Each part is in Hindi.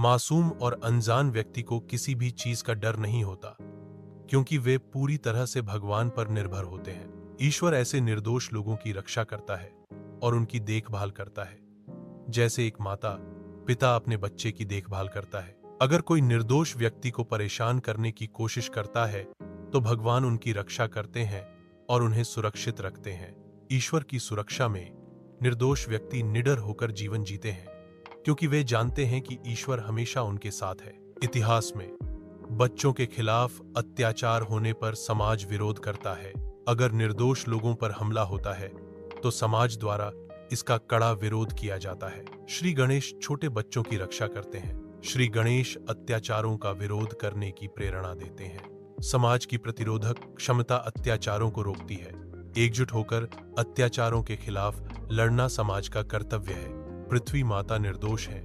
मासूम और अनजान व्यक्ति को किसी भी चीज का डर नहीं होता, क्योंकि वे पूरी तरह से भगवान पर निर्भर होते हैं। ईश्वर ऐसे निर्दोष लोगों की रक्षा करता है और उनकी देखभाल करता है, जैसे एक माता पिता अपने बच्चे की देखभाल करता है। अगर कोई निर्दोष व्यक्ति को परेशान करने की कोशिश करता है, तो भगवान उनकी रक्षा करते हैं और उन्हें सुरक्षित रखते हैं। ईश्वर की सुरक्षा में निर्दोष व्यक्ति निडर होकर जीवन जीते हैं, क्योंकि वे जानते हैं कि ईश्वर हमेशा उनके साथ है। इतिहास में बच्चों के खिलाफ अत्याचार होने पर समाज विरोध करता है। अगर निर्दोष लोगों पर हमला होता है, तो समाज द्वारा इसका कड़ा विरोध किया जाता है। श्री गणेश छोटे बच्चों की रक्षा करते हैं। श्री गणेश अत्याचारों का विरोध करने की प्रेरणा देते हैं। समाज की प्रतिरोधक क्षमता अत्याचारों को रोकती है। एकजुट होकर अत्याचारों के खिलाफ लड़ना समाज का कर्तव्य है। पृथ्वी माता निर्दोष है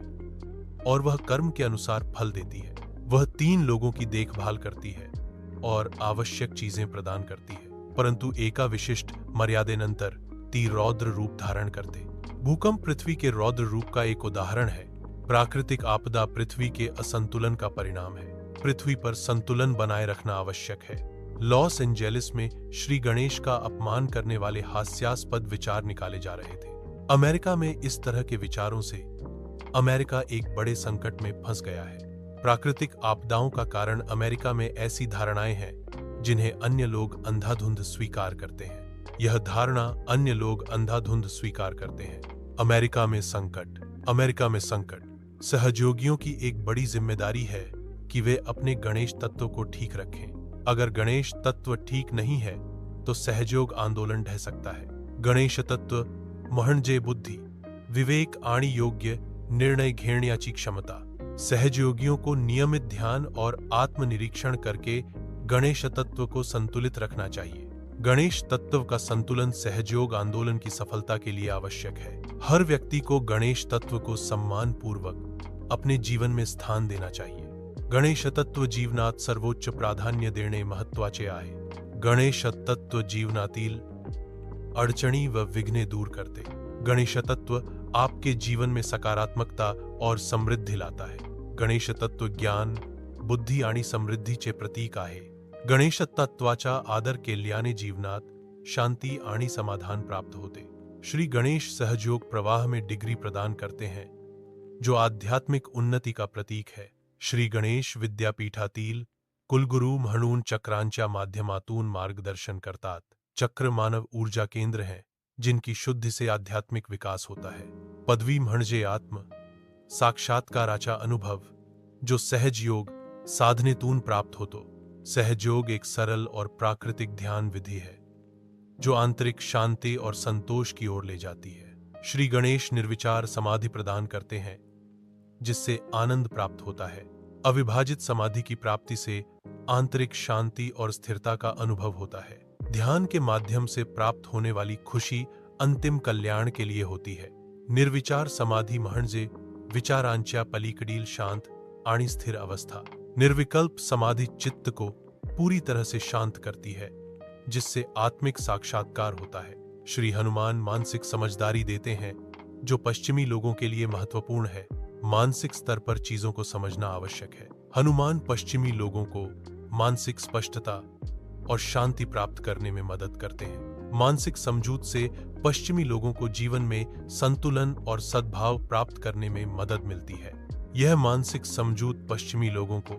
और वह कर्म के अनुसार फल देती है। वह 3 लोगों की देखभाल करती है और आवश्यक चीजें प्रदान करती है, परंतु एका विशिष्ट मर्यादेनंतर ती रौद्र रूप धारण करते। भूकंप पृथ्वी के रौद्र रूप का एक उदाहरण है। प्राकृतिक आपदा पृथ्वी के असंतुलन का परिणाम है। पृथ्वी पर संतुलन बनाए रखना आवश्यक है। लॉस एंजेलिस में श्री गणेश का अपमान करने वाले हास्यास्पद विचार निकाले जा रहे थे। अमेरिका में इस तरह के विचारों से अमेरिका एक बड़े संकट में फंस गया है। प्राकृतिक आपदाओं का कारण अमेरिका में ऐसी धारणाएं हैं जिन्हें अन्य लोग अंधाधुंध स्वीकार करते हैं। यह धारणा अन्य लोग अंधाधुंध स्वीकार करते हैं। अमेरिका में संकट सहयोगियों की एक बड़ी जिम्मेदारी है कि वे अपने गणेश तत्व को ठीक रखें। अगर गणेश तत्व ठीक नहीं है, तो सहयोग आंदोलन ढह सकता है। गणेश तत्व म्हणजे बुद्धि, विवेक आणि योग्य निर्णय घेण्याची क्षमता। सहयोगियों को नियमित ध्यान और आत्मनिरीक्षण करके गणेश तत्व को संतुलित रखना चाहिए। गणेश तत्व का संतुलन सहयोग आंदोलन की सफलता के लिए आवश्यक है। हर व्यक्ति को गणेश तत्व को सम्मान पूर्वक अपने जीवन में स्थान देना चाहिए। गणेश तत्व जीवनात सर्वोच्च प्राधान्य देणे महत्त्वाचे आहे। गणेश तत्व जीवनातील अडचणी व विघ्ने दूर करते। गणेश तत्व आपके जीवन में सकारात्मकता और समृद्धि लाता है। गणेश तत्व ज्ञान, बुद्धी आणि समृद्धीचे प्रतीक आहे। गणेश तत्वाचा आदर केल्याने जीवनात शांती आणि समाधान प्राप्त होते। श्री गणेश सहयोग प्रवाह में डिग्री प्रदान करते हैं, जो आध्यात्मिक उन्नति का प्रतीक है। श्री गणेश विद्यापीठातील कुलगुरू म्हणून चक्रांच्या माध्यमातून मार्गदर्शन करतात। चक्र मानव ऊर्जा केंद्र हैं, जिनकी शुद्धि से आध्यात्मिक विकास होता है। पदवी म्हणजे आत्म साक्षात्काराचा अनुभव, जो सहजयोग साधनेतून प्राप्त होतो। सहजयोग एक सरल और प्राकृतिक ध्यान विधि है, जो आंतरिक शांति और संतोष की ओर ले जाती है। श्री गणेश निर्विचार समाधि प्रदान करते हैं, जिससे आनंद प्राप्त होता है। अविभाजित समाधि की प्राप्ति से आंतरिक शांति और स्थिरता का अनुभव होता है। ध्यान के माध्यम से प्राप्त होने वाली खुशी अंतिम कल्याण के लिए होती है। निर्विचार समाधि म्हणजे विचारांच्या पलीकडील शांत आणि स्थिर अवस्था। निर्विकल्प समाधि चित्त को पूरी तरह से शांत करती है, जिससे आत्मिक साक्षात्कार होता है। श्री हनुमान मानसिक समझदारी देते हैं, जो पश्चिमी लोगों के लिए महत्वपूर्ण है। मानसिक स्तर पर चीजों को समझना आवश्यक है। हनुमान पश्चिमी लोगों को मानसिक स्पष्टता और शांति प्राप्त करने में मदद करते हैं। मानसिक समझूत से पश्चिमी लोगों को जीवन में संतुलन और सद्भाव प्राप्त करने में मदद मिलती है। यह मानसिक समझूत पश्चिमी लोगों को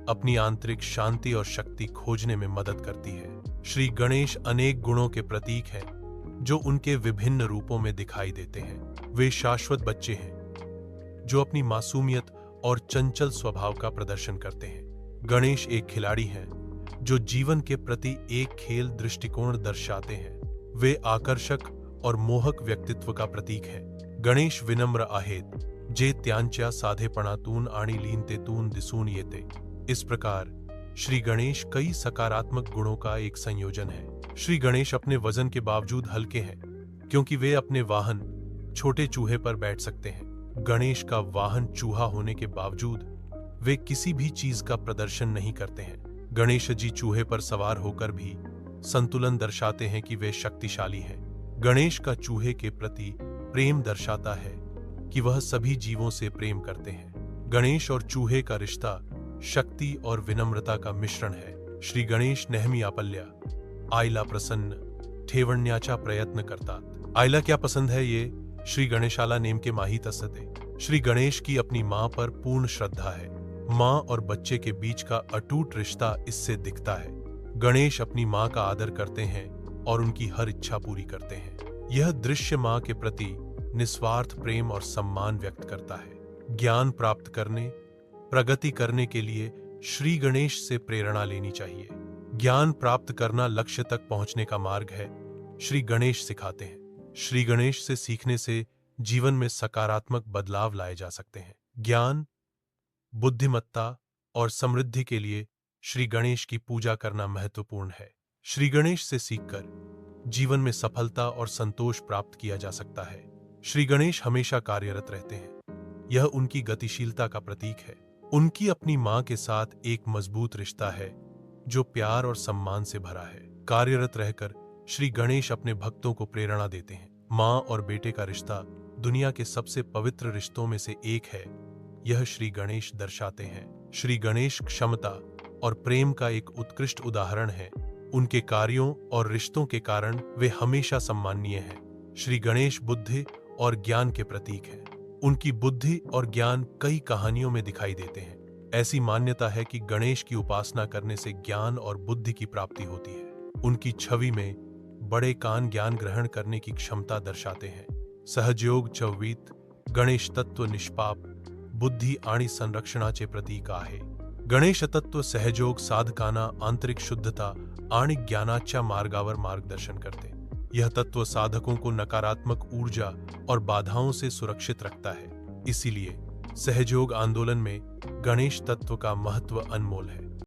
अपनी आंतरिक शांति और शक्ति खोजने में मदद करती है। श्री गणेश अनेक गुणों के प्रतीक हैं, जो उनके विभिन्न रूपों में दिखाई देते हैं। वे शाश्वत बच्चे हैं, जो अपनी मासूमियत और चंचल स्वभाव का प्रदर्शन करते हैं। गणेश एक खिलाड़ी हैं, जो जीवन के प्रति एक खेल दृष्टिकोण दर्शाते हैं। वे आकर्षक और मोहक व्यक्तित्व का प्रतीक हैं। गणेश विनम्र आहेत, जे त्यांच्या साधेपणातून आणि लीनतेतून दिसून येते। इस प्रकार श्री गणेश कई सकारात्मक गुणों का एक संयोजन है। श्री गणेश अपने वजन के बावजूद हल्के हैं, क्योंकि वे अपने वाहन छोटे चूहे पर बैठ सकते हैं। गणेश का वाहन चूहा होने के बावजूद वे किसी भी चीज का प्रदर्शन नहीं करते हैं। गणेश जी चूहे पर सवार होकर भी संतुलन दर्शाते हैं कि वे शक्तिशाली हैं। गणेश का चूहे के प्रति प्रेम दर्शाता है कि वह सभी जीवों से प्रेम करते हैं। गणेश और चूहे का रिश्ता शक्ति और विनम्रता का मिश्रण है। श्री गणेश नेहमी आपल्या आईला प्रसन्न ठेवण्याचा प्रयत्न करतात। आईला क्या पसंद है ये श्री गणेशाला नेमके माहीत असते। श्री गणेश की अपनी मां पर पूर्ण श्रद्धा है। मां और बच्चे के बीच का अटूट रिश्ता इससे दिखता है। गणेश अपनी मां का आदर करते हैं और उनकी हर इच्छा पूरी करते हैं। यह दृश्य मां के प्रति निस्वार्थ प्रेम और सम्मान व्यक्त करता है। ज्ञान प्राप्त करने, प्रगति करने के लिए श्री गणेश से प्रेरणा लेनी चाहिए। ज्ञान प्राप्त करना लक्ष्य तक पहुंचने का मार्ग है, श्री गणेश सिखाते हैं। श्री गणेश से सीखने से जीवन में सकारात्मक बदलाव लाए जा सकते हैं। ज्ञान, बुद्धिमत्ता और समृद्धि के लिए श्री गणेश की पूजा करना महत्वपूर्ण है। श्री गणेश से सीखकर जीवन में सफलता और संतोष प्राप्त किया जा सकता है। श्री गणेश हमेशा कार्यरत रहते हैं। यह उनकी गतिशीलता का प्रतीक है। उनकी अपनी मां के साथ एक मजबूत रिश्ता है जो प्यार और सम्मान से भरा है। कार्यरत रहकर श्री गणेश अपने भक्तों को प्रेरणा देते हैं। मां और बेटे का रिश्ता दुनिया के सबसे पवित्र रिश्तों में से एक है, यह श्री गणेश दर्शाते हैं। श्री गणेश क्षमता और प्रेम का एक उत्कृष्ट उदाहरण है। उनके कार्यों और रिश्तों के कारण वे हमेशा सम्माननीय हैं। श्री गणेश बुद्धि और ज्ञान के प्रतीक हैं। उनकी बुद्धि और ज्ञान कई कहानियों में दिखाई देते हैं। ऐसी मान्यता है कि गणेश की उपासना करने से ज्ञान और बुद्धि की प्राप्ति होती है। उनकी छवि में बड़े कान ज्ञान ग्रहण करने की क्षमता दर्शाते हैं। सहजयोग चौवीत गणेश तत्व निष्पाप बुद्धी आणि संरक्षणाचे प्रतीक आहे। गणेश तत्व सहजयोग साधकांना आंतरिक शुद्धता आणि ज्ञानाच्या मार्गावर मार्गदर्शन करते। यह तत्व साधकों को नकारात्मक ऊर्जा और बाधाओं से सुरक्षित रखता है। इसीलिए सहयोग आंदोलन में गणेश तत्व का महत्व अनमोल है।